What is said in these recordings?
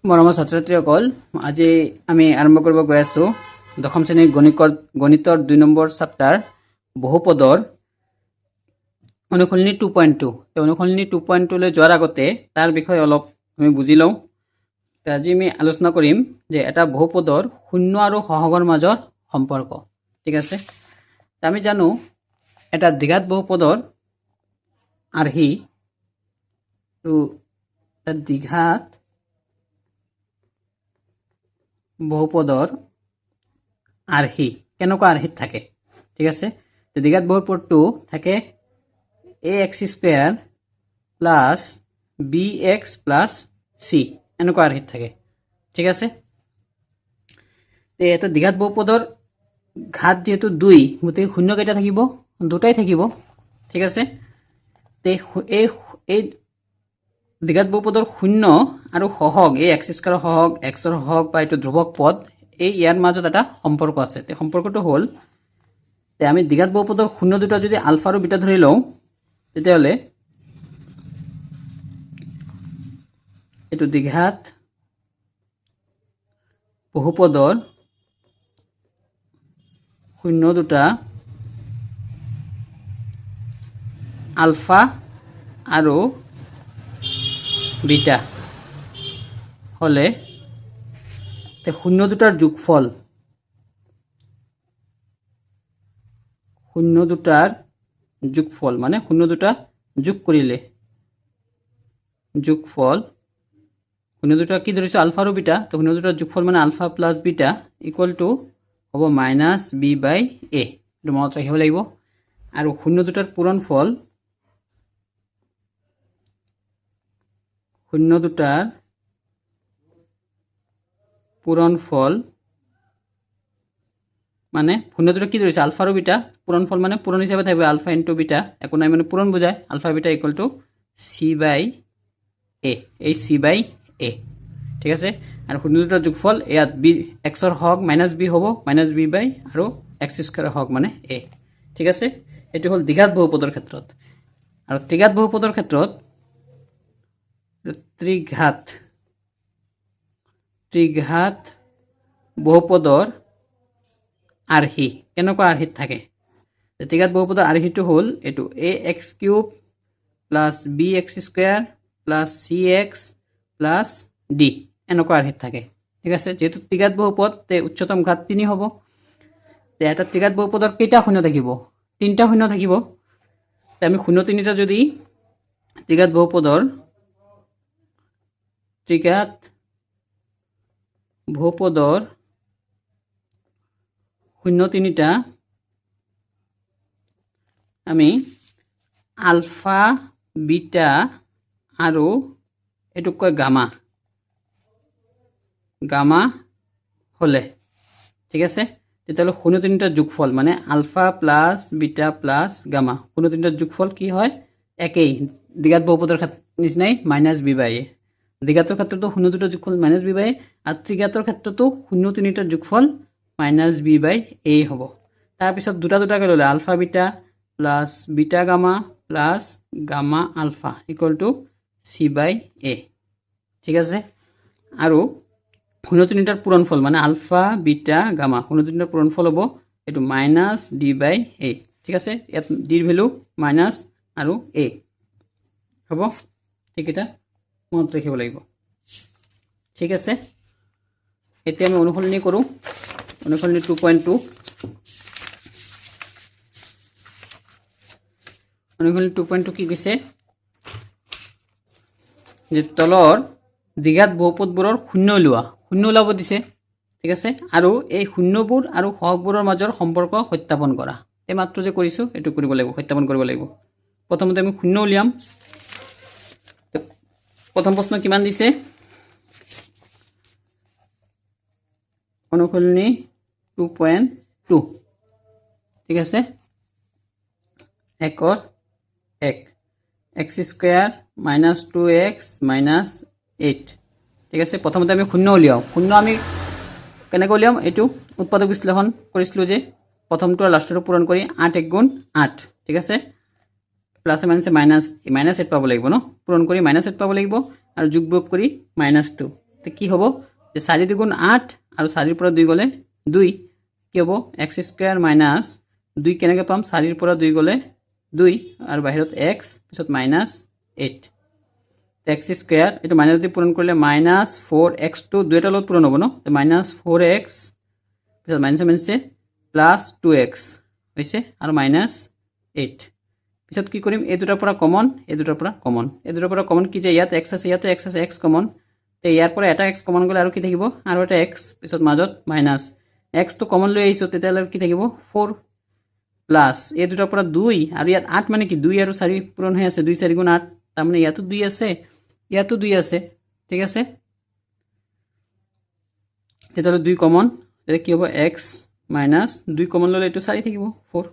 মৰমৰ ছাত্ৰ-ছাত্ৰীসকল, আজি আমি আৰম্ভ কৰিব গৈ আছো দশম শ্ৰেণীৰ গণিতৰ 2 নম্বৰ চেপ্টাৰ বহুপদৰ অনুশীলনী 2.2। অনুশীলনী 2.2 লৈ যোৱাৰ আগতে তাৰ বিষয়ে অলপ আমি বুজি লওঁ। আজি আমি আলোচনা কৰিম যে এটা বহুপদৰ শূন্য আৰু সহগৰ মাজৰ সম্পৰ্ক। ঠিক আছে, আমি জানো এটা দ্বিঘাত বহুপদৰ আৰ্হি দ্বিঘাত বহুপদৰ আৰ্হি কেনেকুৱা আৰ্হিত থাকে। ঠিক আছে, দ্বিঘাত বহুপদটো থাকে ax² plus bx plus c এনেকুৱা আৰ্হিত থাকে। ঠিক আছে, এটা দ্বিঘাত বহুপদৰ ঘাত যেহেতু 2, গতিকে শূন্য কেইটা থাকিব? দুটাই থাকিব। ঠিক আছে, এই দ্বিঘাত বহুপদৰ শূন্য আৰু সহগ, এই x² সহগ, x ৰ সহগ বা এইটো ধ্ৰুৱক পদ, এই ইয়াৰ মাজত এটা সম্পৰ্ক আছে। সম্পৰ্কটো হ'ল আমি দ্বিঘাত বহুপদৰ শূন্য দুটা যদি আলফা আৰু বিটা ধৰি লওঁ, তেতিয়াহ'লে এইটো দ্বিঘাত বহুপদৰ শূন্য দুটা আলফা আৰু বিটা হলে শূন্য দুটাৰ যোগফল, শূন্য দুটাৰ যোগফল মানে শূন্য দুটা যোগ কৰিলে যোগফল, শূন্য দুটা কি ধৰিছো? আলফা আৰু বিটা। তো শূন্য দুটাৰ যোগফল মানে alpha plus beta equal to হ'ব -b/a। এইটো মনত ৰাখিব লাগিব। আৰু শূন্য দুটাৰ পূৰণফল, শূন্য দুটাৰ পূৰণফল মানে শূন্য দুটা কি ধৰিছে? আলফা আৰু বিটা। পূৰণফল মানে পূৰণ হিচাপে থাকিব আলফা ইনটু বিটা, একো নাই মানে পূৰণ বুজায়। ULFA beta equal to c/a, এই c/a। ঠিক আছে, আৰু শূন্য দুটাৰ যোগফল ইয়াত এক্সৰ হক -b হ'ব, -b/ আৰু x² হক মানে a। ঠিক আছে, এইটো হ'ল দ্বিঘাত বহুপদৰ ক্ষেত্ৰত। আৰু ত্ৰিঘাত বহুপদৰ ক্ষেত্ৰত ত্ৰিঘাত বহুপদৰ আৰ্হি কেনেকুৱা আৰ্হিত থাকে? ত্ৰিঘাত বহুপদৰ আৰ্হিটো হ'ল এইটো ax³ plus bx² plus cx plus d এনেকুৱা আৰ্হিত থাকে। ঠিক আছে, যেহেতু ত্ৰিঘাত বহুপদ উচ্চতম ঘাত 3 হ'ব। এটা ত্ৰিঘাত বহুপদৰ কেইটা শূন্য থাকিব? 3টা শূন্য থাকিব। আমি শূন্য 3টা যদি ত্ৰিঘাত বহুপদৰ শূন্য 3টা আমি আলফা বিটা আৰু এইটোক কয় গামা হলে, ঠিক আছে, তেতিয়াহ'লে শূন্য 3টাৰ যোগফল মানে alpha plus beta plus gamma, শূন্য 3টাৰ যোগফল কি হয়? একেই, দ্বিঘাত বহুপদৰ নিচিনাই -b/a। দ্বিঘাতৰ ক্ষেত্ৰতো শূন্য 2টাৰ যোগফল -b/a, আৰু ত্ৰিঘাতৰ ক্ষেত্ৰতো শূন্য 3টাৰ যোগফল -b/a হ'ব। তাৰপিছত দুটাকৈ ল'লে alpha beta plus beta gamma plus gamma alpha equal to c/a। ঠিক আছে, আৰু শূন্য 3টাৰ পূৰণফল মানে আলফা বিটা গামা, শূন্য 3টাৰ পূৰণফল হ'ব এইটো -d/a। ঠিক আছে, ইয়াত ডিৰ ভেলু মাইনাছ আৰু a হ'ব। ঠিক, এটা মনত ৰাখিব লাগিব। ঠিক আছে, এতিয়া আমি অনুশীলনী কৰোঁ। অনুশীলনী 2.2। অনুশীলনী 2.2 কি কৈছে? যে তলৰ দ্বিঘাত বহুপদবোৰৰ শূন্য ওলাব দিছে। ঠিক আছে, আৰু এই শূন্যবোৰ আৰু সহগবোৰৰ মাজৰ সম্পৰ্ক সত্যাপন কৰা। এই মাত্ৰ যে কৰিছোঁ এইটো কৰিব লাগিব, সত্যাপন কৰিব লাগিব। প্ৰথমতে আমি শূন্য উলিয়াম। প্ৰথম প্ৰশ্ন কিমান দিছে? অনুশীলনী 2.2। ঠিক আছে, 1 x² - 2x - 8। ঠিক আছে, প্ৰথমতে আমি শূন্য উলিয়াওঁ। শূন্য আমি কেনেকৈ উলিয়াম? এইটো উৎপাদক বিশ্লেষণ কৰিছিলোঁ যে প্ৰথমটো আৰু লাষ্টটো পূৰণ কৰি 8 × 8। ঠিক আছে, প্লাছে মাইনাছে -8 পাব লাগিব ন, পূৰণ কৰি -8 পাব লাগিব আৰু যোগ বিয়োগ কৰি -2। কি হ'ব যে 4 দুগুণ 8 আৰু 4 ৰ পৰা 2 গ'লে 2 কি হ'ব x² মাইনাস 2 কেনেকৈ পাম 4 ৰ পৰা 2 গ'লে 2 আৰু বাহিৰত x পিছত মাইনাস 8 x² এটো মাইনাস দি পূৰণ কৰিলে মাইনাস 4x টো দুইটা লগত পূৰণ হ'ব ন মাইনাস 4x পিছত মাইনাস মাইনাসে প্লাস 2x হৈছে আৰু মাইনাস 8 পিছত কি কৰিম এই দুটাৰ পৰা কমন এই দুটাৰ পৰা কমন কি যে ইয়াত x আছে ইয়াতো x আছে x কমন তে ইয়াৰ পৰা এটা x কমন গলে আৰু কি থাকিব আৰু এটা x পিছত মাজত মাইনাস x টো কমন লৈ আহিছো তেতিয়ালে কি থাকিব 4 প্লাস এই দুটাৰ পৰা 2 আৰু ইয়াত 8 মানে কি 2 আৰু 4 পূৰণ হৈ আছে 2 4 গুণ 8 তাৰ মানে ইয়াতো 2 আছে ইয়াতো 2 আছে ঠিক আছে তেতিয়ালে 2 কমন তেতিয়া কি হ'ব x মাইনাস 2 কমন ললে এটো 4 থাকিব 4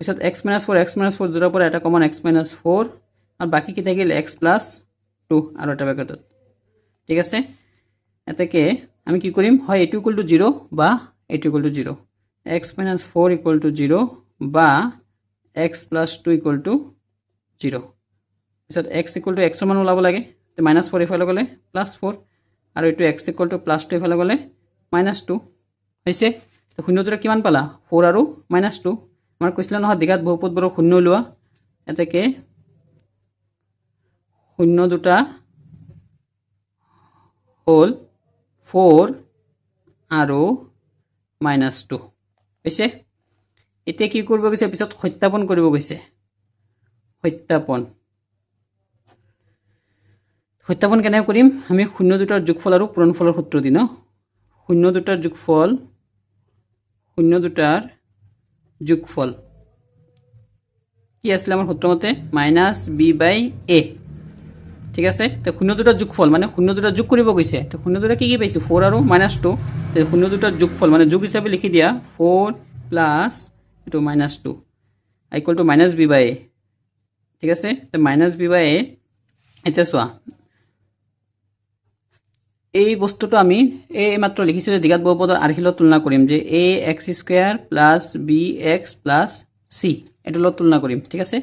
পিছত x - 4 দুটাৰ পৰা এটা কমন x - 4 আৰু বাকি কি থাকিল x + 2 আৰু এটা ব্ৰেকেটত ঠিক আছে এটাকে আমি কি কৰিম হয় এটো ইকুয়াল টু 0 বা এটো equal to 0 x - 4 equal to 0 বা x + 2 ইকুয়াল টু 0 পিছত x ইকুয়াল টু x সমান ওলাব লাগে তে -4 ইফালে গলে +4 আৰু এটো x ইকুয়াল টু +2 ইফালে গলে -2 হৈছে তো শূন্য দুটা কিমান পালা 4 আৰু -2 আমাৰ কৈছিল নহয় দ্বিঘাত বহুপদবোৰৰ শূন্য লোৱা এটাকে শূন্য দুটা হল 4 আৰু -2 হৈছে এতিয়া কি কৰিব গৈছে পিছত সত্যাপন কৰিব গৈছে সত্যাপন কেনে কৰিম আমি শূন্য দুটাৰ যোগফল আৰু পূৰণফলৰ সূত্ৰ দি ন শূন্য দুটাৰ যোগফল কি আছিল আমাৰ সূত্ৰ মতে -b/a ঠিক আছে তো শূন্য দুটাৰ যোগফল মানে শূন্য দুটা যোগ কৰিব গৈছে তো শূন্য দুটা কি পাইছো 4 আৰু -2 তো শূন্য দুটাৰ যোগফল মানে যোগ হিচাপে লিখি দিয়া 4 প্লাস এটো -2 ইকুয়াল টু -b/a ঠিক আছে তো -b/a এটা সোয়া এই বস্তুটো আমি এই মাত্র লিখিছো যে দ্বিঘাত বহুপদৰ আৰ্হিলত তুলনা কৰিম যে ax² + bx + c এটো লগত তুলনা কৰিম ঠিক আছে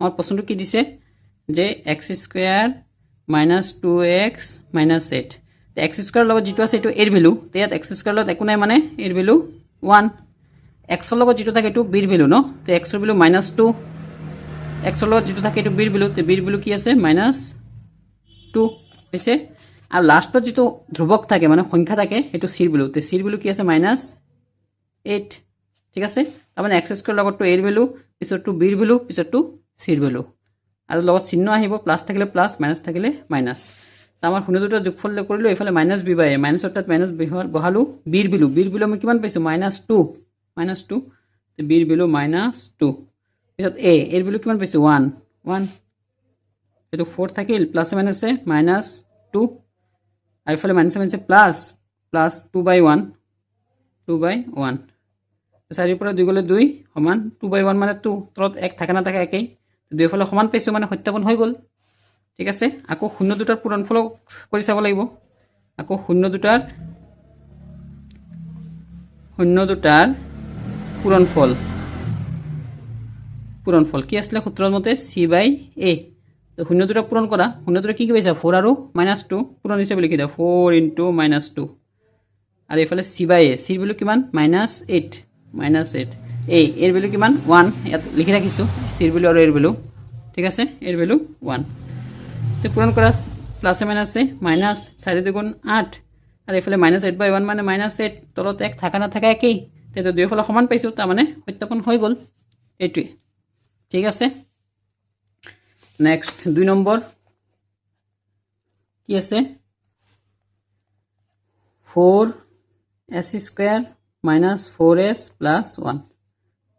আমাৰ প্ৰশ্নটো কি দিছে যে x² - 2x - 8 x² লগত যেটো আছে এটো এৰ ভ্যালু তেয়াত x² লগত একো নাই মানে এৰ ভ্যালু 1 x ৰ লগত যেটো থাকে এটো b ৰ ভ্যালু ন তে x ৰ ভ্যালু -2 x ৰ লগত যেটো থাকে এটো b ৰ ভ্যালু তে b ৰ ভ্যালু কি আছে -2 হৈছে আৰু লাষ্টত যেটো ধ্ৰুবক থাকে মানে সংখ্যা থাকে এটো c ৰ ভ্যালু তে c ৰ ভ্যালু কি আছে -8 ঠিক আছে তাৰ মানে x² লগত তো a ৰ ভ্যালু পিছৰটো b ৰ ভ্যালু পিছৰটো c ৰ ভ্যালু আৰু লগত চিহ্ন আহিব প্লাস থাকিলে প্লাস মাইনাস থাকিলে মাইনাস তা আমাৰ শূন্য দুটা যোগফল কৰিলো এফালে -b/a মাইনাস অৰ্থাৎ মাইনাস বহালো b ৰ ভ্যালু আমি কিমান পাইছো -2 তে b ৰ ভ্যালু -2 পিছত a এৰ ভ্যালু কিমান পাইছো 1 এটো 4 থাকিল প্লাস মাইনাসে -2 আর ফলে মাইনাসে প্লাস 2/1 4 পৰা 2 গলে 2 সমান 2/1 মানে 2 তলত 1 থাকে না থাকে একেই দুই ফলে সমান পাইছো মানে সত্যাপন হৈ গল ঠিক আছে আকৌ শূন্য দুটাৰ পূৰণফল কৰি চাব লাগিব আকৌ শূন্য দুটাৰ পূৰণফল কি আছিল সূত্ৰৰ মতে c/a তো শূন্য দুটা পূৰণ কৰা শূন্য দুটা কি পাইছা 4 আৰু -2 পূৰণ হিচাপে লিখি দাও 4 * -2 আৰু এফালে c/a c ৰ ভ্যালু কিমান -8 a এৰ ভ্যালু কিমান 1 ইয়াত লিখি ৰাখিছো c ৰ ভ্যালু আৰু এর ভ্যালু ঠিক আছে এর ভ্যালু 1 তো পূরণ করা প্লাস মাইনাসে মাইনাস 4 দুগুণ 8 আর এফালে -8/1 মানে -8 তলত 1 থাকা না থাকা একই তেতো দুই ফল সমান পাইছো তা মানে সত্যাপন হৈ গল এইটোই ঠিক আছে নেক্সট 2 নম্বৰ কি আছে 4s² - 4s + 1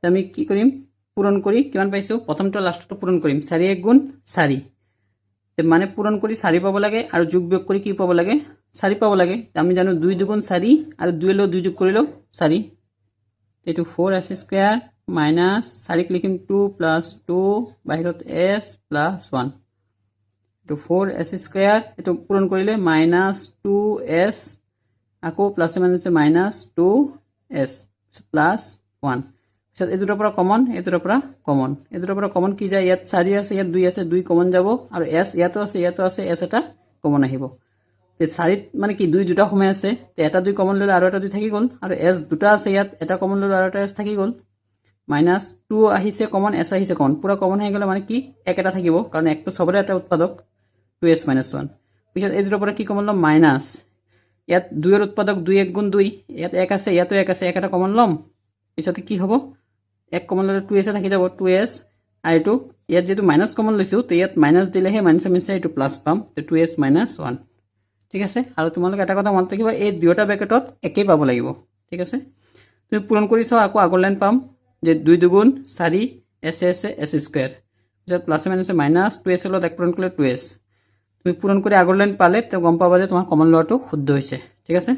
আমি কি কৰিম পূৰণ কৰি কিমান পাইছো প্ৰথমটো লাষ্টটো পূৰণ কৰিম 4 * 1 = 4 তে মানে পূৰণ কৰি 4 পাব লাগে আৰু যোগ বিয়োগ কৰি কি পাব লাগে 4 পাব লাগে আমি জানো 2 2 * 4 আৰু 2 লো 2 যোগ কৰিলো 4 এটো 4s² - 4 লিখিম 2 + 2 বাহিৰত s + 1 এটো 4s² এটো পূৰণ কৰিলে -2s আকৌ প্লাস মাইনাসে -2s + 1 পিছত এই দুটাৰ পৰা কমন কি যায় ইয়াত 4 আছে ইয়াত 2 আছে 2 কমন যাব আৰু s ইয়াতো আছে s এটা কমন আহিব তে চাৰিত মানে কি দুটা সোমাই আছে, এটা 2 কমন ল'লে আৰু এটা 2 থাকি গ'ল, আৰু এছ দুটা আছে ইয়াত, এটা কমন ল'লে আৰু এটা এছ থাকি গ'ল, -2 আহিছে কমন, এছ আহিছে কমন, পুৰা কমন হৈ গ'লে মানে কি এক এটা থাকিব, কাৰণ একটো চবৰে এটা উৎপাদক 2s - 1। পিছত এই দুটাৰ পৰা কি কমন ল'ম, মাইনাছ, ইয়াত 2 ৰ উৎপাদক 2 1 গুণ 2, ইয়াত 1 আছে, ইয়াতো 1 আছে, এক এটা কমন ল'ম, পিছতে কি হ'ব, 1 কমন ল'লে 2s থাকি যাব, 2s, আৰু এইটো ইয়াত যেহেতু মাইনাছ কমন লৈছোঁ, তো ইয়াত মাইনাছ দিলেহে মাইনাছ মিছে এইটো প্লাছ পাম, তো 2s - 1। ঠিক আছে, আৰু তোমালোকে এটা কথা মনত ৰাখিবা, এই দুয়োটা ব্ৰেকেটত একেই পাব লাগিব। ঠিক আছে, তুমি পূৰণ কৰি চাওঁ, আকৌ আগৰ লাইন পাম যে 2 2 4 এছ স্কুৱেৰ, পিছত প্লাছে মাইনাছে মাইনাছ 2s লগত 1 পূৰণ কৰিলে 2s। তুমি পূৰণ কৰি আগৰ লাইন পালে তো গম পাবা যে তোমাৰ কমন লোৱাটো শুদ্ধ হৈছে। ঠিক আছে,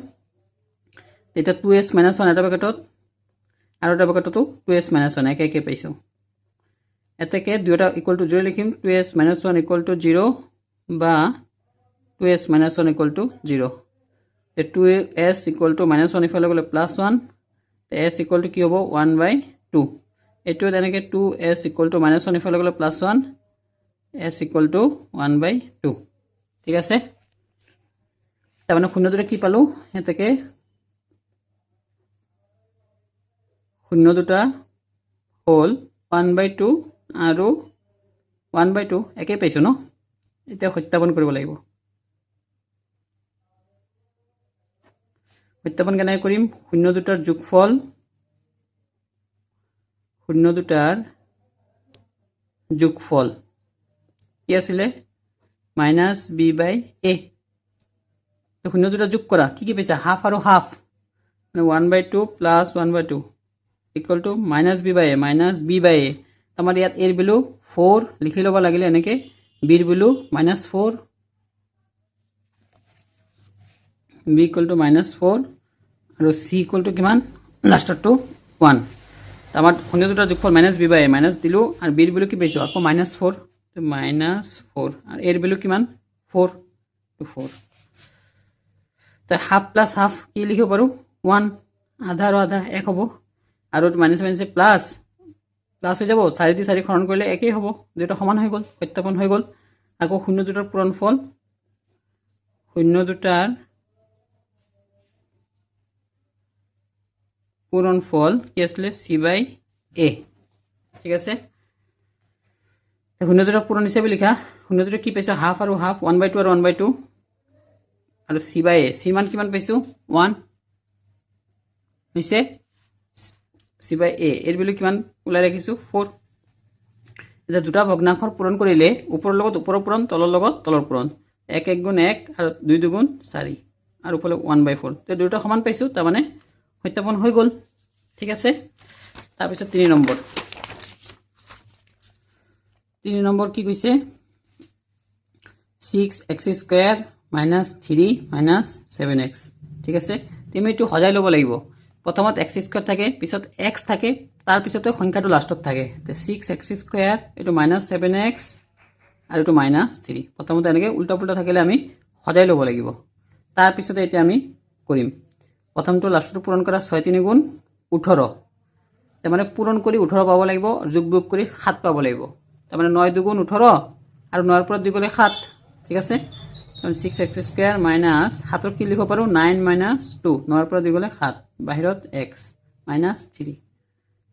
এতিয়া 2s - 1 এটা ব্ৰেকেটত আৰু এটা ব্ৰেকেটতো 2s - 1 একে পাইছোঁ। এতেকে দুয়োটা ইকুৱেল টু 0 লিখিম, 2s - 1 ইকুৱেল টু 0 বা 2s - 1 equal to 0। 2s equal to -1 ইফালে গ'লে +1, s ইকুৱেল টু কি হ'ব 1/2। এইটো তেনেকৈ 2s ইকুৱেল টু -1 ইফালে গ'লে +1, s ইকুৱেল টু 1/2। ঠিক আছে, তাৰমানে শূন্য দুটা কি পালোঁ, এতেকে শূন্য দুটা হ'ল 1/2 আৰু 1/2 একেই পাইছোঁ ন। এতিয়া সত্যাপন কৰিব লাগিব। সত্যাপন কেনেকৈ কৰিম, শূন্য দুটাৰ যোগফল, শূন্য দুটাৰ যোগফল কি আছিলে, -b/a। শূন্য দুটা যোগ কৰা, কি পাইছা, হাফ আৰু হাফ, মানে 1/2 + 1/2 ইকুৱেল টু -b/a। আমাৰ ইয়াত এৰ ভেলু 4 লিখি ল'ব লাগিলে এনেকৈ, বিৰ ভেলু -4, b ইকুৱেল টু -4 আৰু c ইকুৱেল টু কিমান, লাষ্টৰটো 1। আমাৰ শূন্য দুটাৰ যোগফল -b/a, মাইনাছ দিলোঁ, আৰু বিৰ ভেলু কি পাইছোঁ আকৌ -4, -4, আৰু এৰ ভেলু কিমান 4, 4। তো হাফ প্লাছ হাফ কি লিখিব পাৰোঁ 1, আধা আৰু আধা 1 হ'ব, আৰু মাইনাছ মাইনাছে প্লাছ হৈ যাব, 4 দি 4 হৰণ কৰিলে একেই হ'ব, দুটা সমান হৈ গ'ল, সত্যাপন হৈ গ'ল। আকৌ শূন্য দুটাৰ পূৰণফল, শূন্য দুটাৰ পূৰণফল কি আছিলে, c/a। ঠিক আছে, শূন্য দুটা পূৰণ হিচাপে লিখা, শূন্য দুটা কি পাইছোঁ, হাফ আৰু হাফ, 1/2 আৰু 1/2, আৰু c/a, c মান কিমান পাইছোঁ 1 হৈছে, c/a এৰ ভেলু কিমান ওলাই ৰাখিছোঁ 4। এতিয়া দুটা ভগ্নাংশৰ পূৰণ কৰিলে ওপৰৰ লগত ওপৰৰ পূৰণ, তলৰ লগত তলৰ পূৰণ, 1 1 গুণ 1 আৰু 2 2 গুণ 4, আৰু ওপৰলৈ 1/4। তো দুটা সমান পাইছোঁ, তাৰমানে সত্যাপন হৈ গ'ল। ঠিক আছে, তাৰপিছত 3 নম্বৰ কি কৈছে, 6x² - 3 - 7x। ঠিক আছে, তুমি এইটো সজাই ল'ব লাগিব। প্ৰথমত x² থাকে, পিছত x থাকে, তাৰপিছতে সংখ্যাটো লাষ্টত থাকে। 6x² এইটো -7x আৰু এইটো -3। প্ৰথমতে এনেকৈ উল্টা পুল্টা থাকিলে আমি সজাই ল'ব লাগিব, তাৰপিছতে এতিয়া আমি কৰিম। প্ৰথমটো লাষ্টটো পূৰণ কৰা, 6 3 গুণ 18, তাৰমানে পূৰণ কৰি 18 পাব লাগিব, যোগ বিয়োগ কৰি 7 পাব লাগিব, তাৰমানে 9 2 গুণ 18 আৰু 9ৰ পৰা 2 গ'লে 7। ঠিক আছে, 6x² - 7ক কি লিখিব পাৰোঁ 9 - 2, 9ৰ পৰা 2 গ'লে 7, বাহিৰত x -3।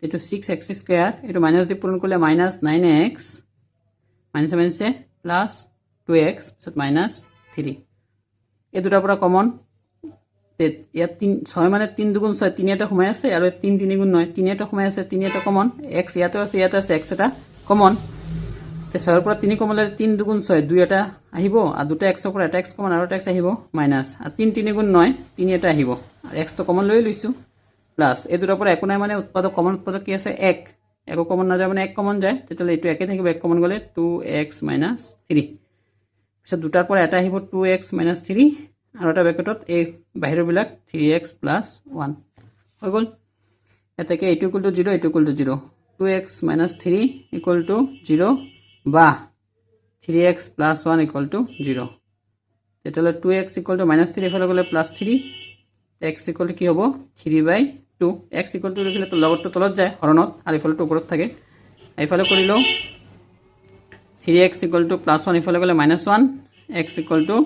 এইটো 6x² এইটো মাইনাছ দি পূৰণ কৰিলে -9x, মাইনাছে মাইনাছে +2x, পিছত -3। এই দুটাৰ পৰা কমন, ইয়াত 6 মানে 3 2 6, 3 এটা সোমাই আছে, আৰু 3 3 গুণ 9, 3 এটা সোমাই আছে, 3 এটা কমন, x ইয়াতে আছে, ইয়াতে আছে, x এটা কমন। 6ৰ পৰা 3 কমন ল'লে 3 2 6, 2 এটা আহিব, আৰু দুটা xৰ পৰা এটা x কমন আৰু এটা x আহিব, মাইনাছ, আৰু 3 3 গুণ 9, 3 এটা আহিব, আৰু xটো কমন লৈ লৈছোঁ, প্লাছ এই দুটাৰ পৰা একো নাই, মানে উৎপাদক কমন উৎপাদক কি আছে 1, একো কমন নাযায়, মানে 1 কমন যায়, তেতিয়াহ'লে এইটো একে থাকিব, 1 কমন গ'লে 2x - 3। পিছত দুটাৰ পৰা এটা আহিব 2x - 3, আৰু এটা ব্ৰেকেটত এই বাহিৰবিলাক 3x + 1 হৈ গ'ল। এতেকে এইটো ইকুৱেল টু 0, এইটো equal to 0, 2x - 3 equal to 0 বা 3x + 1 ইকুৱেল টু 0। তেতিয়াহ'লে 2x ইকুৱেল টু -3 ইফালে গ'লে +3, x ইকুৱেল টু কি হ'ব 3/2, x ইকুৱেল টু লিখিলে লগতটো তলত যায় হৰণত, আৰু ইফালেটো ওপৰত থাকে, এইফালে কৰিলেও 3x ইকুৱেল টু +1 ইফালে গ'লে -1, x ইকুৱেল টু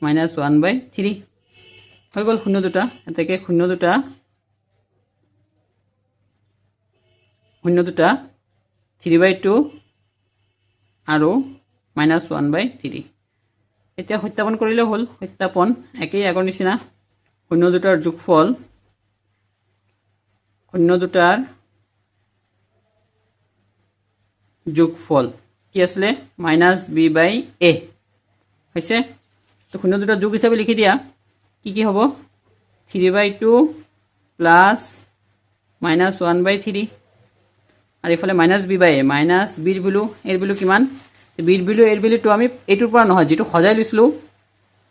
-1/3 হৈ গ'ল শূন্য দুটা এতেকে শূন্য দুটা 3/2 আৰু -1/3 এতিয়া সত্যাপন কৰিলে হ'ল সত্যাপন একেই আগৰ নিচিনা শূন্য দুটাৰ যোগফল কি আছিলে -b/a হৈছে তো শূন্য দুটা যোগ হিচাপে লিখি দিয়া কি হ'ব 3/2 প্লাস -1/3 আর এফালে -b/a -bর ভ্যালু এর ভ্যালু কিমান bর ভ্যালু এর ভ্যালুটো আমি এইটোৰ পৰা নহয় যেটো সজাই লৈছিলো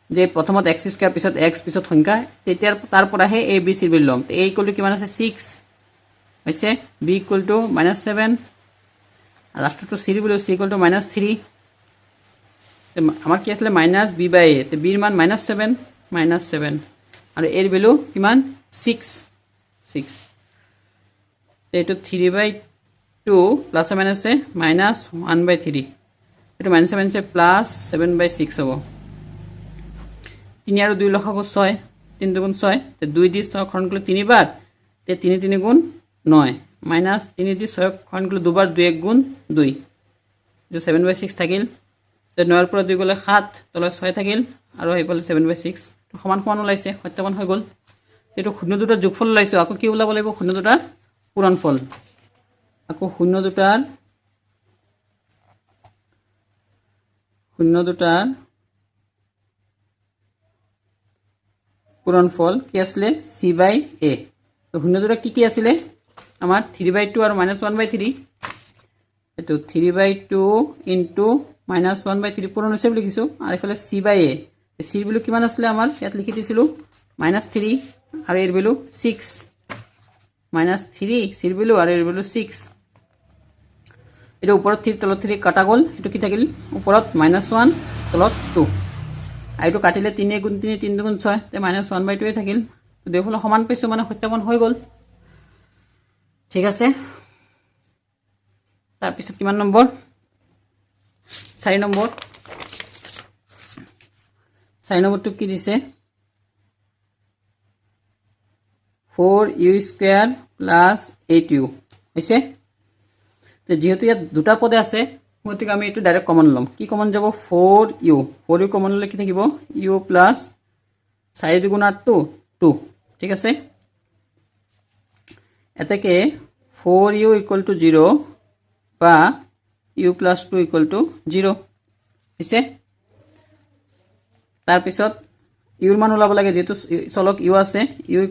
যে প্ৰথমত x² পিছত x পিছত সংখ্যা তেতিয়াৰ তাৰ পৰাহে a b c ভ্যালু লম তে a = কিমান আছে 6 হৈছে b = -7 আর লাস্টটো c ভ্যালু c = -3 আমার কি আসলে -b/a তে b এর মান -7 আর এর ভ্যালু কিমান 6 এইটো 3/2 প্লাস মাইনাসে -1/3 এইটো -7 সে প্লাস 7/6 হ'ব 3 আৰু 2 লসাগু 6 3 2 6 তে 2 দি 6 হৰণ কৰিলে 3 বাৰ তে 3 3 গুণ 9 মাইনাস 3 দি 6 হৰণ কৰিলে 2 বাৰ 2 1 গুণ 2 এইটো 7/6 থাকিল তে 9 ৰ পৰা 2 গলে 7 তলে 6 থাকিল আৰু এইফালে 7/6 তো সমান সমান ওলাইছে সত্যাপন হৈ গ'ল এইটো শূন্য দুটাৰ যোগফল ওলাইছো আকৌ কি ওলাব লাগিব শূন্য দুটাৰ পূৰণফল আকৌ শূন্য দুটাৰ পূৰণফল কি আছিল c/a তো শূন্য দুটা কি আছিল আমাৰ 3/2 আৰু -1/3 এটো 3/2 ইনটু -1/3 পূৰণ হিচাপে লিখিছো আৰু এফালে c/a c এৰ ভ্যালু কিমান আছিল আমাৰ ইয়াত লিখি দিছিলো -3 আৰু এৰ ভ্যালু 6 -3 c এৰ ভ্যালু আৰু এৰ ভ্যালু 6 এটা উপৰত 3 তলত 3 কাটা গল এটো কি থাকিল উপৰত -1 তলত 2 আইটো কাটিলে 3 গুণ 3 3 গুণ 6 তে -1/2 এ থাকিল তো দেখুন সমান পাইছো মানে সত্যাপন হৈ গল ঠিক আছে তাৰ পিছত কিমান নম্বৰ 4 নম্বৰটো কি দিছে 4u² + 8u হৈছে তে যেহেতু ইয়াত দুটা পদে আছে গতিকে আমি এটো ডাইরেক্ট কমন লম কি কমন যাব 4u কমন ললে কি থাকিব u প্লাস 4 2 8 2 ঠিক আছে এটাকে 4u = 0 বা u + 2 = 0 হৈছে তাৰ পিছত u ৰ মান ওলাব লাগে যেহেতু চলক u আছে u =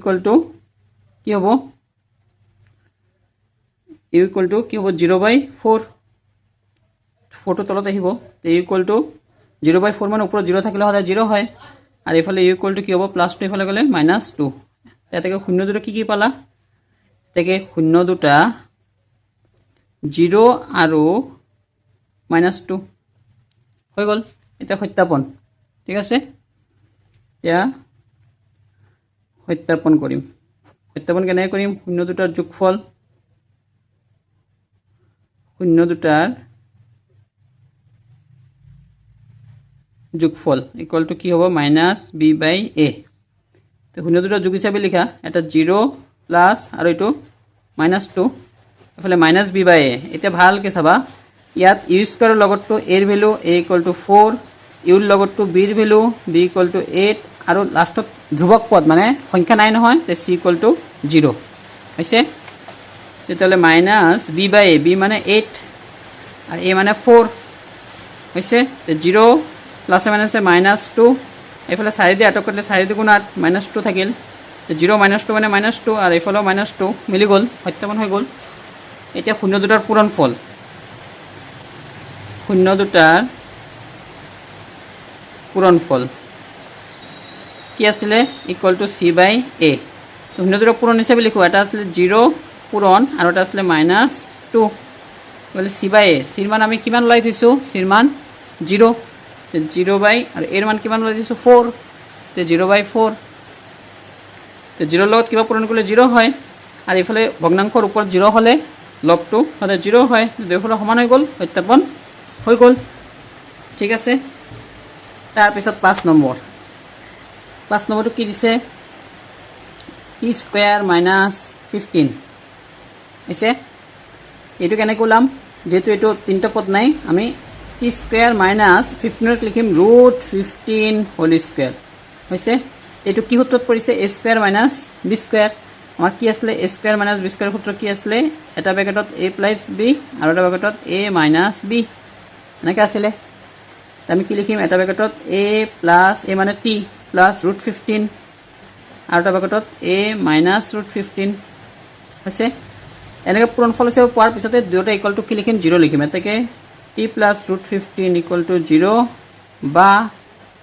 কি হ'ব u = কি হ'ব 0/4 ফটো তলত আহিব তে u = 0/4 মানে উপৰত 0 থাকিলে হলে 0 হয় আর এফালে u = কি হ'ব +2 এফালে গলে -2 এটাকে শূন্য দুটা কি পালা এটাকে শূন্য দুটা 0 আৰু -2 হৈ গল এটা সত্যাপন ঠিক আছে এতিয়া সত্যাপন কৰিম সত্যাপন কেনে কৰিম শূন্য দুটাৰ যোগফল শূন্য দুটাৰ যোগফল ইকুয়াল টু কি হ'ব -b/a তো শূন্য দুটা যোগ হিচাপে লিখা এটা 0 প্লাস আৰু এটো -2 এফালে -b/a এটা ভালকে চাবা ইয়াত u স্কয়াৰৰ লগতো a ৰ ভ্যালু a = 4 u ৰ লগতো b ৰ ভ্যালু b = 8 আৰু লাষ্টত ধ্ৰুবক পদ মানে সংখ্যা নাই নহয় তে c = 0 হৈছে তেতিয়ালে -b/a b মানে 8 আর a মানে 4 হৈছে তে 0 প্লাস মাইনাসে -2 এফালে 4 দিয়ে আটক করলে 4 * 8 -2 থাকিল 0 -2 মানে -2 আর এফালেও -2 মিলি গল সত্যাপন হৈ গল এতিয়া শূন্য দুটাৰ পূৰণফল শূন্য দুটাৰ পূৰণফল কি আছিল = c/a তো শূন্য দুটাৰ পূৰণ হিচাপে লিখো এটা আছিল 0 পূৰণ আৰু এটা আছিল -2 বলে c/a c ৰ মান আমি কিমান লাই থৈছো c ৰ মান 0 তে 0 আর এর মান কিমান লাই দিছো 4 তে 0/4 তে 0 লগত কিবা পূরণ করলে 0 হয় আর এফালে ভগ্নাংশৰ ওপৰত 0 হলে লবটো হলে 0 হয় দুইফালে সমান হৈ গল সত্যাপন হৈ গল ঠিক আছে তাৰ পিছত 5 নম্বৰ 5 নম্বৰটো কি দিছে টি স্কোয়াৰ মাইনাছ 15 হৈছে এইটো কেনেকৈ ওলাম যেহেতু এইটো তিনিটা পদ নাই আমি টি স্কোয়াৰ মাইনাছ 15 লিখিম √15 হোল স্কোয়াৰ হৈছে এইটো কি সূত্ৰত পৰিছে a square minus b square আমাৰ কি আছিলে a square minus b square সূত্ৰ কি আছিলে এটা ব্ৰেকেটত a প্লাছ b আৰু এটা ব্ৰেকেটত a মাইনাছ b এনেকৈ আছিলে আমি কি লিখিম এটা ব্ৰেকেটত a প্লাছ a মানে t প্লাছ √15 আৰু এটা ব্ৰেকেটত a মাইনাছ √15 হৈছে এনেকৈ পূৰণফল হিচাপে পোৱাৰ পিছতে দুয়োটা ইকুৱেল টু কি লিখিম 0 লিখিম এতেকে t প্লাছ √15 ইকুৱেল টু 0 বা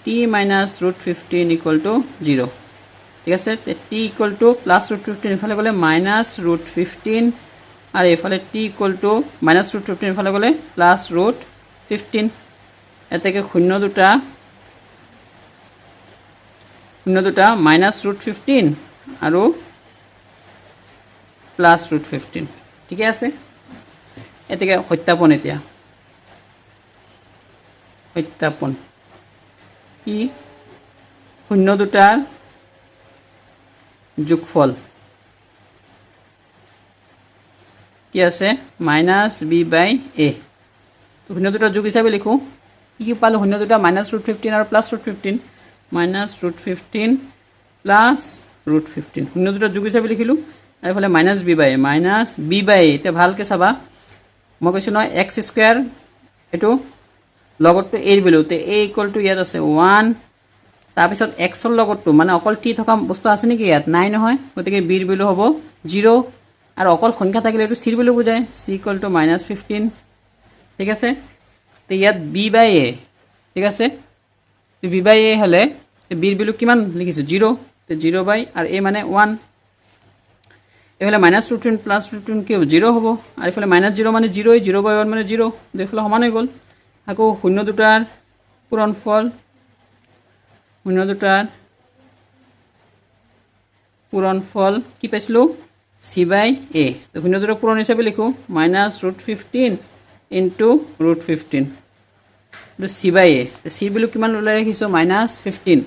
t মাইনাছ √15 ইকুৱেল টু 0 ঠিক আছে t ইকুৱেল টু প্লাছ √15 ইফালে গ'লে মাইনাছ √15 আৰু এইফালে t ইকুৱেল টু মাইনাছ √15 ইফালে গ'লে প্লাছ √15 এতেকে শূন্য দুটা মাইনাছ √15 আৰু প্লাছ √15 ঠিক আছে এতেকে সত্যাপন এতিয়া সত্যাপন কি শূন্য দুটাৰ যোগফল কি আছে মাইনাছ b/a তো শূন্য দুটাৰ যোগ হিচাপে লিখো কি পালো শূন্য দুটা মাইনাছ √15 আৰু প্লাছ √15 মাইনাছ √15 প্লাছ √15 শূন্য দুটাৰ যোগ হিচাপে লিখিলো আৰু ইফালে মাইনাছ b/a এতিয়া ভালকৈ চাবা মই কৈছোঁ নহয় x স্কোয়াৰ এইটো লগতটো a বেলুতে a ইকুৱেল টু ইয়াত আছে 1 তাৰপিছত x ৰ লগতটো মানে অকল t থকা বস্তু আছে নেকি ইয়াত নাই নহয় গতিকে b ৰ বেলু হ'ব 0 আৰু অকল সংখ্যা থাকিলে এইটো c ৰ বেলু বুজায় c ইকুৱেল টু -15 ঠিক আছে তো ইয়াত b/a ঠিক আছে b/a হলে b ৰ বেলু কিমান লিখিছো 0 তো 0 বাই আৰু a মানে 1 এফালে মাইনাছ √15 প্লাছ √15 কি হ'ব 0 হ'ব আৰু এফালে -0 মানে 0 0/1 মানে 0 দুইফালে সমান হৈ গ'ল আকৌ শূন্য দুটাৰ পূৰণফল শূন্য দুটাৰ পূৰণফল কি পাইছিলোঁ c/a তো শূন্য দুটাৰ পূৰণ হিচাপে লিখোঁ মাইনাছ √15 ইনটু √15 তো c/a c বেলু কিমান ওলাই ৰাখিছোঁ -15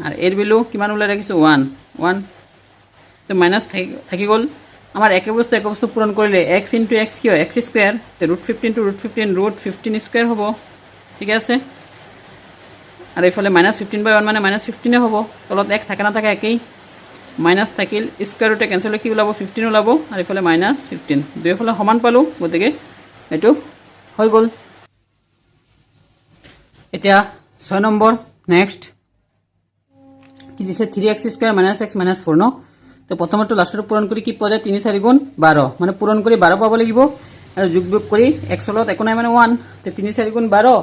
আৰু এৰ বেলু কিমান ওলাই ৰাখিছোঁ 1 তো মাইনাছ থাকি গ'ল আমাৰ একে বস্তু পূৰণ কৰিলে x ইনটু x কি হয় x স্কোয়াৰ তো √15 টু √15 স্কোয়াৰ হ'ব ঠিক আছে আৰু এইফালে -15/1 মানে -15 হ'ব তলত 1 থাকে নাথাকে একেই মাইনাছ থাকিল স্কোয়াৰ ৰুটে কেঞ্চেল কি ওলাব 15 ওলাব আৰু এইফালে -15 দুয়োফালে সমান পালোঁ গতিকে এইটো হৈ গ'ল এতিয়া 6 নম্বৰ নেক্সট কি দিছে 3x স্কোয়াৰ - x - 4 ন তো প্ৰথমটো লাষ্টটো পূৰণ কৰি কি পোৱা যায় 3 4 গুণ 12 মানে পূৰণ কৰি 12 পাব লাগিব আৰু যোগ বিয়োগ কৰি x লগত একো নাই মানে 1 তো 3 4 গুণ 12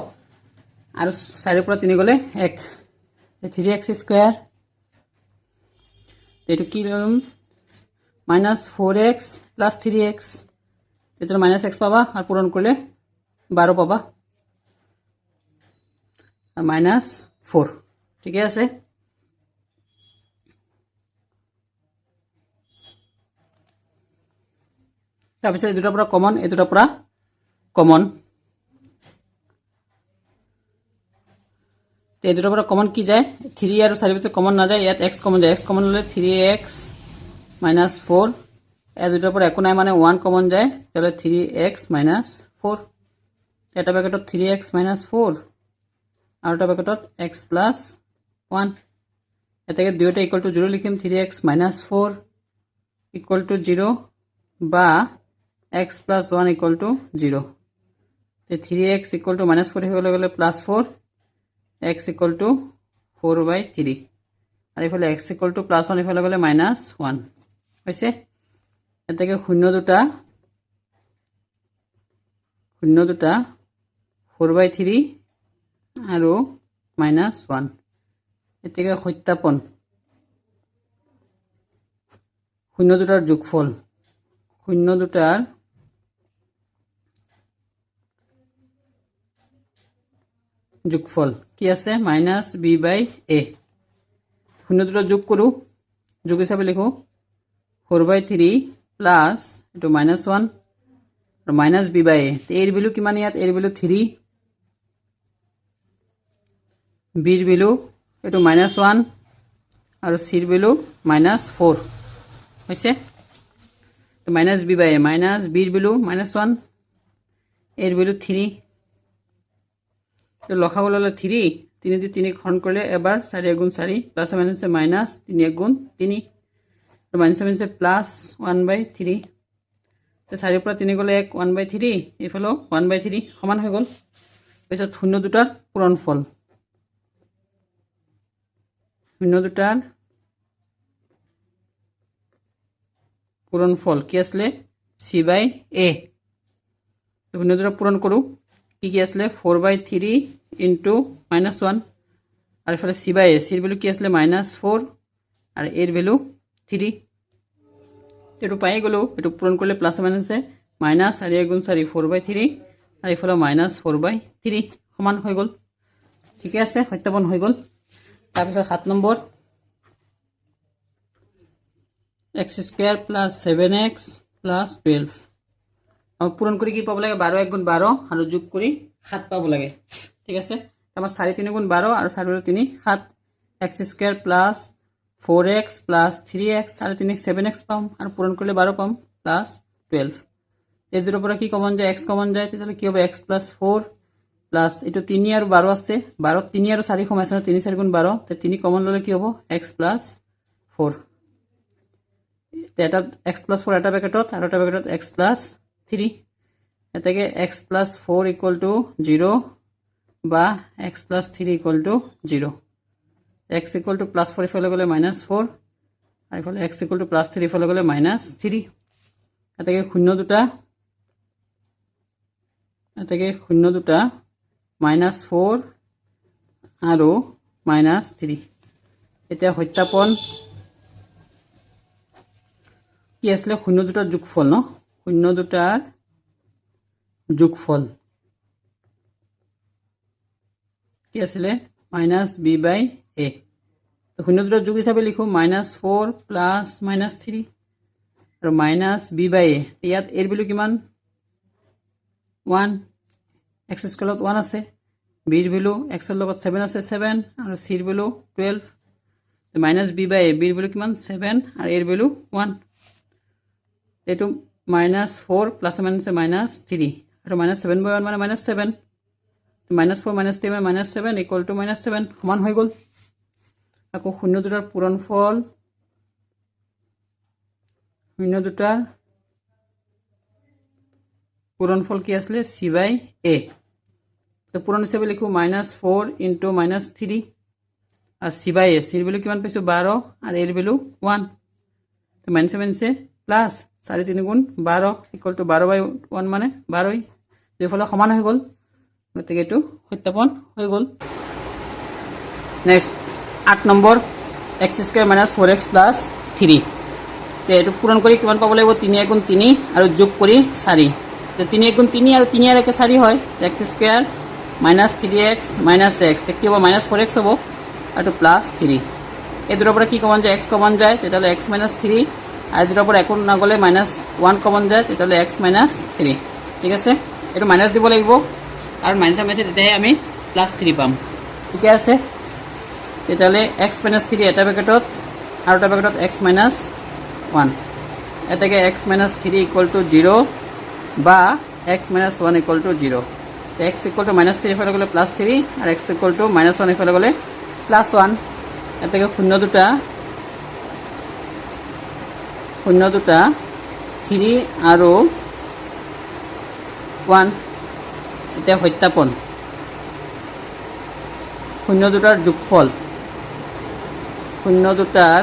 আৰু 4 পৰা 3 গ'লে 1 3x স্কোয়াৰ এইটো কি ল'ম -4x প্লাছ 3x এটা -x পাবা আৰু পূৰণ কৰিলে 12 পাবা আৰু -4 ঠিকে আছে তাৰপিছত এই দুটাৰ পৰা কমন এই দুটাৰ পৰা কমন এই দুটাৰ পৰা কমন কি যায় 3 আৰু 4 ভিতৰত কমন নাযায় ইয়াত x কমন যায় x কমন হ'লে 3x - 4 এই দুটাৰ পৰা একো নাই মানে 1 কমন যায় তাহলে 3x - 4 এটা ব্ৰেকেটত 3x - 4 আৰু এটা ব্ৰেকেটত x + 1 এটাকে দুয়োটা ইকুৱেল টু 0 লিখিম 3x - 4 ইকুৱেল টু 0 বা x + 1 ইকুৱেল টু 0 তে 3x ইকুৱেল টু -4 হৈ গ'লে +4 x ইকুৱেল টু 4/3 আৰু ইফালে x ইকুৱেল টু +1 ইফালে গ'লে -1 হৈছে এটাকে শূন্য দুটা 4/3 আৰু -1 এটাকে সত্যাপন শূন্য দুটাৰ যোগফল শূন্য দুটাৰ যোগফল কি আছে -b/a শূন্য দুটা যোগ কৰোঁ যোগ হিচাপে লিখোঁ 4/3 প্লাছ এইটো -1 আৰু -b/a এৰ ভেলু কিমান ইয়াত এৰ ভেলু 3 bৰ ভেলু এইটো -1 আৰু চিৰ ভেলু -4 হৈছে। তো মাইনাছ বি বাই এ মাইনাছ বিৰ ভেলু -1, এৰ ভেলু 3। তো লসাগু ল'লে 3, 3 দি 3 হৰণ কৰিলে এবাৰ 4 গুণ 4 প্লাছ মাইনাছে মাইনাছ 3 গুণ 3। তো মাইনাছে মাইনাছে প্লাছ 1/3। তো 4 পৰা 3 গ'লে 1/3, এইফালেও 1/3 সমান হৈ গ'ল। তাৰপিছত শূন্য দুটাৰ পূৰণফল, শূন্য দুটাৰ পূৰণফল কি আছিলে চি বাই এ। শূন্য দুটা পূৰণ কৰোঁ, কি আছিলে 4/3 ইনটু -1 আৰু এইফালে চি বাই এ, চিৰ ভেলু কি আছিলে -4 আৰু এৰ ভেলু 3। এইটো পাই গ'লোঁ। এইটো পূৰণ কৰিলে প্লাছ মাইনাছে মাইনাছ 4 গুণ 4 4/3 আৰু এইফালে -4/3 সমান হৈ গ'ল। ঠিকে আছে, সত্যাপন হৈ গ'ল। তাৰপিছত 7 নম্বৰ x² + 7x + 12 পূৰণ কৰি কি পাব লাগে 12 1 গুণ 12 আৰু যোগ কৰি 7 পাব লাগে। ঠিক আছে, আমাৰ 4 3 গুণ 12 আৰু 4 3 7, x² + 4x + 3x 3 7x পাম আৰু পূৰণ কৰিলে 12 পাম প্লাছ 12। এই দুটোৰ পৰা কি কমন যায় x কমন যায়, তেতিয়াহ'লে কি হ'ব x + 4 প্লাছ এইটো 3 আৰু 12 আছে, 12 3 আৰু 4 সোমাইছে, 3 4 গুণ 12, তে 3 কমন ল'লে কি হ'ব x + 4। এটা x + 4 এটা পেকেটত আৰু এটা পেকেটত x + 3, এটাকে x + 4 = 0 বা x + 3 = 0। x = +4 ইফালে গ'লে -4 আৰু ইফালে x = +3 ইফালে গ'লে -3। এটাকে শূন্য দুটা -4 আৰু -3। এতিয়া সত্যাপন কি আছিলে শূন্য দুটাৰ যোগফল ন, শূন্য দুটাৰ যোগফল কি আছিলে -b/a। তো শূন্য দুটাৰ যোগ হিচাপে লিখোঁ -4 প্লাছ -3 আৰু -b/a। ইয়াত এৰ ভেলু কিমান 1, x² 1 আছে, বিৰ ভেলু xৰ লগত 7 আছে 7 আৰু চিৰ ভেলু 12। -b/a, বিৰ ভেলু কিমান 7 আৰু এৰ ভেলু 1। এইটো -4 প্লাছ মাইনাছে -3 আৰু -7/1 মানে -7। -4 -3 মানে -7 = -7 সমান হৈ গ'ল। আকৌ শূন্য দুটাৰ পূৰণফল, শূন্য দুটাৰ পূৰণফল কি আছিলে চি বাই এ। তো পূৰণ হিচাপে লিখোঁ -4 ইনটু -3 আৰু চি বাই এ, চিৰ ভেলু কিমান পাইছোঁ 12 আৰু এৰ ভেলু 1। তো মাইনাছে প্লাছ 4 3 গুণ 12 = 12/1 মানে 12। দুইফালে সমান হৈ গ'ল, গতিকে এইটো সত্যাপন হৈ গ'ল। Next 8 number x² - 4x + 3। তো এইটো পূৰণ কৰি কিমান পাব লাগিব 3 1 গুণ 3 আৰু যোগ কৰি 4। তো 3 1 গুণ 3 আৰু 3 আৰু 1 4 হয়, x² - 3x - x, তো কি হ'ব -4x হ'ব আৰু +3। এই দুটাৰ পৰা কি কমন যায় x কমন যায়, তেতিয়াহ'লে x - 3 আৰু দুটাৰ পৰা একো নগ'লে -1 কমন যায়, তেতিয়াহ'লে x - 3। ঠিক আছে, এইটো মাইনাছ দিব লাগিব আৰু মাইনাছে মাইনাছে তেতিয়াহে আমি +3 পাম। ঠিকে আছে, তেতিয়াহ'লে x - 3 এটা পেকেটত আৰু এটা পেকেটত x - 1, এটাকে x - 3 = 0 বা x - 1 = 0। x = -3 ইফালে গ'লে +3 আৰু x = -1 ইফালে গ'লে +1। এটাকে শূন্য দুটা 3 আৰু 1। এতিয়া সত্যাপন, শূন্য দুটাৰ যোগফল, শূন্য দুটাৰ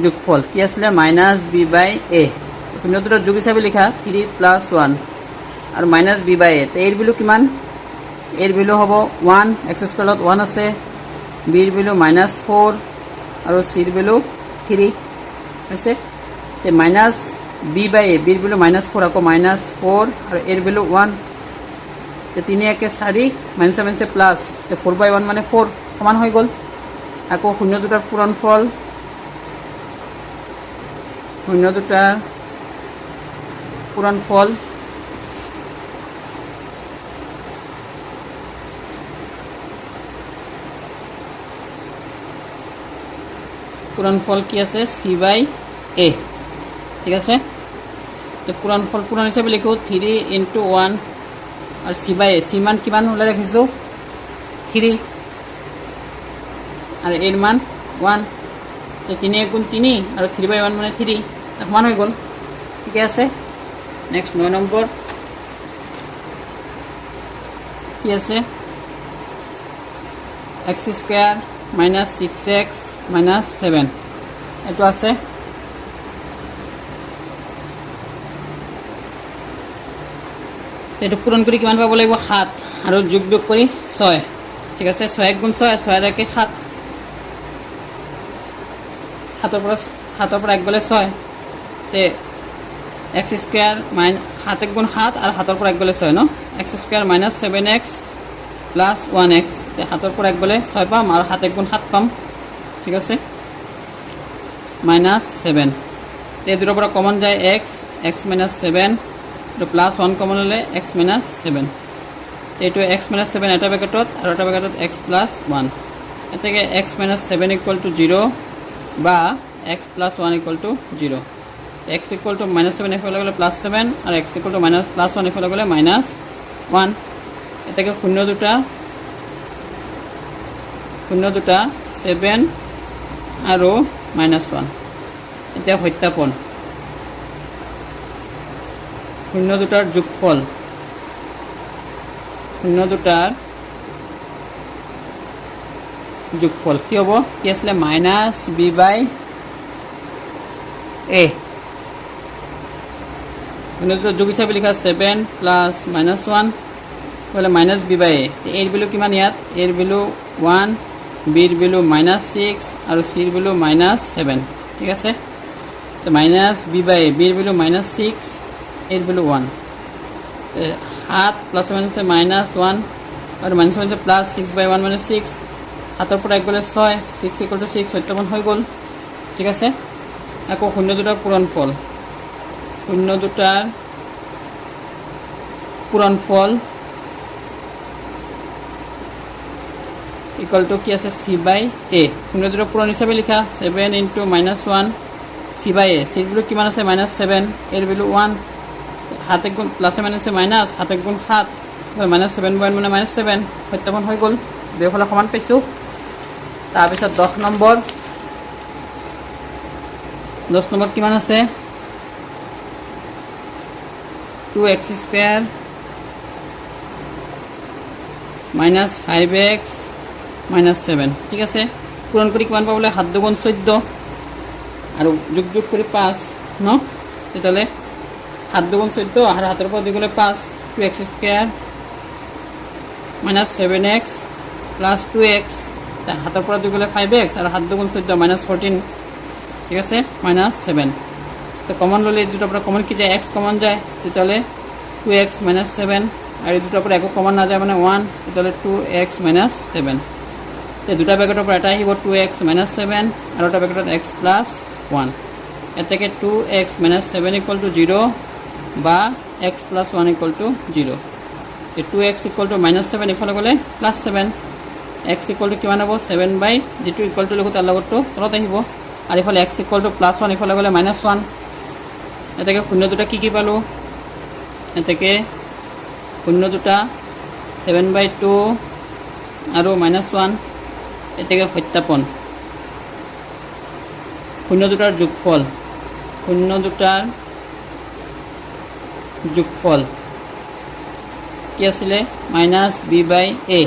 যোগফল কি আছিলে -b/a। শূন্য দুটাৰ যোগ হিচাপে লিখা 3 + 1 আৰু -b/a। এৰ ভেলু কিমান, এৰ ভেলু হ'ব 1, x² 1 আছে, বিৰ ভেলু -4 আৰু চিৰ ভেলু 3 হৈছে। -b/a, বিৰ ভেলু -4 আকৌ -4 আৰু এৰ ভেলু 1। 3 1 4 মাইনাছে মাইনাছে প্লাছ, 4/1 মানে 4 সমান হৈ গ'ল। আকৌ শূন্য দুটাৰ পূৰণফল, শূন্য দুটাৰ পূৰণফল পূৰণফল কি আছে c/a ঠিক আছে তো পূৰণফল পূৰণ হিচাপে লিখো 3 × 1 আৰু c/a c মান কিমান ওলাই ৰাখিছো 3 আৰু a মান 1 তো 3 × 3 আৰু 3/1 মানে 3 সমান হৈ গ'ল ঠিক আছে নেক্সট 9 নম্বৰ কি আছে x² - 6x - 7 এটো আছে এটো পূৰণ কৰি কিমান পাব লাগিব 7 আৰু যোগ কৰি 6 ঠিক আছে 6 × 6 6 ৰ একে 7 7 পৰা 1 গলে 6 তে x² - 7 × 7 আৰু 7 পৰা 1 গলে 6 ন x² - 7x + 1x তে 7 পৰা 1 গলে 6 পাম আৰু 7 × 7 পাম ঠিক আছে -7 তে দুটোৰ পৰা কমন যায় x - 7 তো +1 কমন হলে x - 7 এইটো x - 7 এটা ব্ৰেকেটত আৰু এটা ব্ৰেকেটত x + 1 এতেকে x - 7 = 0 বা x + 1 = 0 x = -7 এফালে গলে +7 আৰু x = +1 এফালে গলে -1 এতেকে শূন্য দুটা 7 আৰু -1 এতিয়া সত্যাপন শূন্য দুটাৰ যোগফল শূন্য দুটাৰ যোগফল কি হ'ব কি আসলে -b/a শূন্য দুটাৰ যোগ হিচাপে লিখা 7 + -1 বলে -b/a এর ভ্যালু কিমান ইয়াত এর ভ্যালু 1 b এর ভ্যালু -6 আর c এর ভ্যালু -7 ঠিক আছে তো -b/a b এর ভ্যালু -6 এর ভ্যালু 1 7 প্লাস মাইনাসে -1 আর মাইনাস মাইনাসে প্লাস 6/1 মানে 6 হাতৰ পৰা 1 গলে 6 6 = 6 সত্যপন হৈ গল ঠিক আছে আকৌ শূন্য দুটাৰ পূৰণফল শূন্য দুটাৰ পূৰণফল ইকুয়াল টু কি আছে c/a শূন্য দুটাৰ পূৰণ হিচাপে লিখা 7 × -1 c/a c এর ভ্যালু কিমান আছে -7 এর ভ্যালু 1 7 গুণ প্লাসে মাইনাসে মাইনাস 7 গুণ 7 -7/1 মানে -7 সত্যপন হৈ গল দুইফালে সমান পাইছো তাৰপিছত 10 নম্বৰ কিমান আছে 2x² - 5x - 7 ঠিক আছে পূৰণ কৰি কিমান পাবলে 7 × 2 = 14 আৰু যোগ কৰি 5 ন তেতিয়ালে 7 × 2 = 14 আর হাতের উপর 2 গলে 5 2x² - 7x + 2x হাতের উপর 2 গলে 5x আর 7 × 2 = 14 -14 ঠিক আছে -7 তো কমন ললে দুটোর উপর কমন কি যায় x কমন যায় তেতিয়ালে 2x - 7 আর এই দুটোর উপর একো কমন না যায় মানে 1 তেতিয়ালে 2x - 7 তে দুটা ব্র্যাকেটের উপর এটা আহিব 2x - 7 আর ওটা ব্র্যাকেটত x + 1 এতেকে 2x - 7 = 0 বা x + 1 = 0 তে 2x = -7 এফালে গলে +7 x = কিমান হ'ব 7 বাই যেটো ইকুয়াল টু লিখো তাৰ লগত তলত আহিব আর এফালে x = +1 এফালে গলে -1 এতেকে শূন্য দুটা কি পালো এতেকে শূন্য দুটা 7/2 আৰু -1 এতেকে সত্যাপন শূন্য দুটাৰ যোগফল শূন্য দুটাৰ যোগফল কি আছিলে -b/a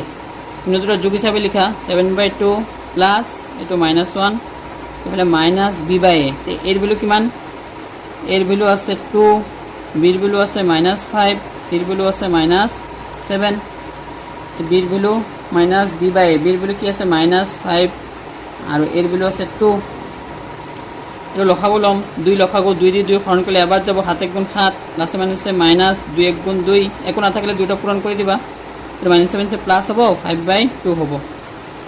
শূন্য দুটাৰ যোগ হিচাপে লিখা 7/2 প্লাস এটো -1 এফালে -b/a এর ভ্যালু কিমান এর ভ্যালু আছে 2 b এর ভ্যালু আছে -5 c এর ভ্যালু আছে -7 b এর ভ্যালু -b/a b এর ভ্যালু কি আছে -5 আর এর ভ্যালু আছে 2 এটো লখাগু লম 2 লখাগু 2 দিয়ে 2 হরণ করলে আবার যাব 7 × 7 প্লাসে মাইনাসে -2 1 × 2 এখন না থাকলে দুইটা পূরণ করে দিবা তো -7 সে প্লাস হবে 5/2 হবে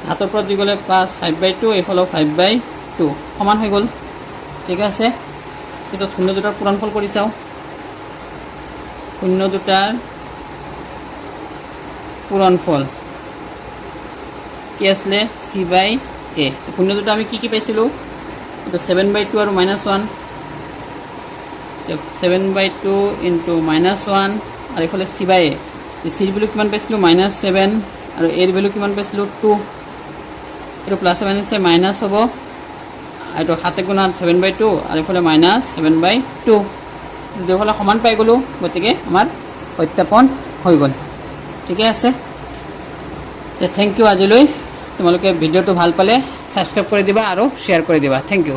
হাতের পর 2 গলে প্লাস 5/2 এফালো 5/2 সমান হৈ গল ঠিক আছে পিছত শূন্য দুটাৰ পূৰণফল কৰি চাও শূন্য দুটাৰ পূৰণফল কি আসলে c/a শূন্য দুটা আমি কি পাইছিলো এটা 7/2 আৰু -1 7/2 ইনটু -1 আৰু ইফালে c/a চিৰ ভেলু কিমান পাইছিলোঁ -7 আৰু এৰ ভেলু কিমান পাইছিলোঁ 2 এইটো প্লাছ মাইনাছে মাইনাছ হ'ব এইটো 7 গুণ 7/2 আৰু ইফালে -7/2 দুয়োফালে সমান পাই গ'লোঁ গতিকে আমাৰ সত্যাপন হৈ গ'ল ঠিকে আছে থেংক ইউ আজিলৈ তোমালোকে ভিডিঅ'টো ভাল পালে ছাবস্ক্ৰাইব কৰি দিবা আৰু শ্বেয়াৰ কৰি দিবা থেংক ইউ